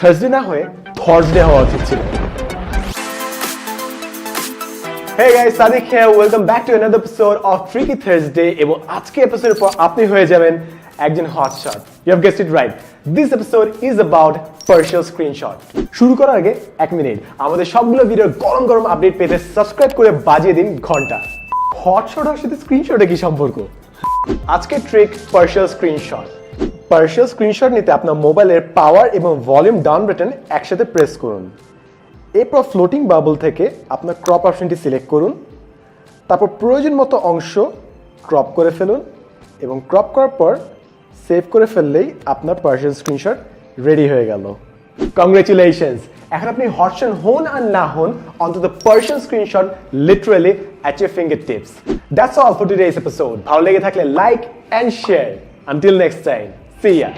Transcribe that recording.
Thursday না হয়ে থর্সডে হওয়া উচিত ছিল। Hey guys, Sadiq here. Welcome back to another episode of Tricky Thursday. এবং আজকে এপিসোডের পর আপনি হয়ে যাবেন একজন hotshot. You have guessed it right. This episode is about partial screenshot. শুরু করার আগে 1 মিনিট আমাদের সবগুলো ভিডিওর গরম গরম আপডেট পেতে সাবস্ক্রাইব করে বাজিয়ে দিন ঘন্টা। হটশট আর সাথে স্ক্রিনশটে কি সম্পর্ক? আজকে trick partial screenshot. partial screenshot নিতে আপনার মোবাইলের পাওয়ার এবং ভলিউম ডাউন বাটন একসাথে প্রেস করুন। এরপর ফ্লোটিং বাবল থেকে আপনার ক্রপ অপশনটি সিলেক্ট করুন, তারপর প্রয়োজন মতো অংশ ক্রপ করে ফেলুন এবং ক্রপ করার পর সেভ করে ফেললেই আপনার পার্সিয়াল স্ক্রিনশট রেডি হয়ে গেল। কংগ্রেচুলেশনস! এখন আপনি হটশট হন আর না হন, অন্তত partial screenshot literally at your fingertips. That's all for today's episode. ভালো লেগে থাকলে like and share. Until next time, see yeah.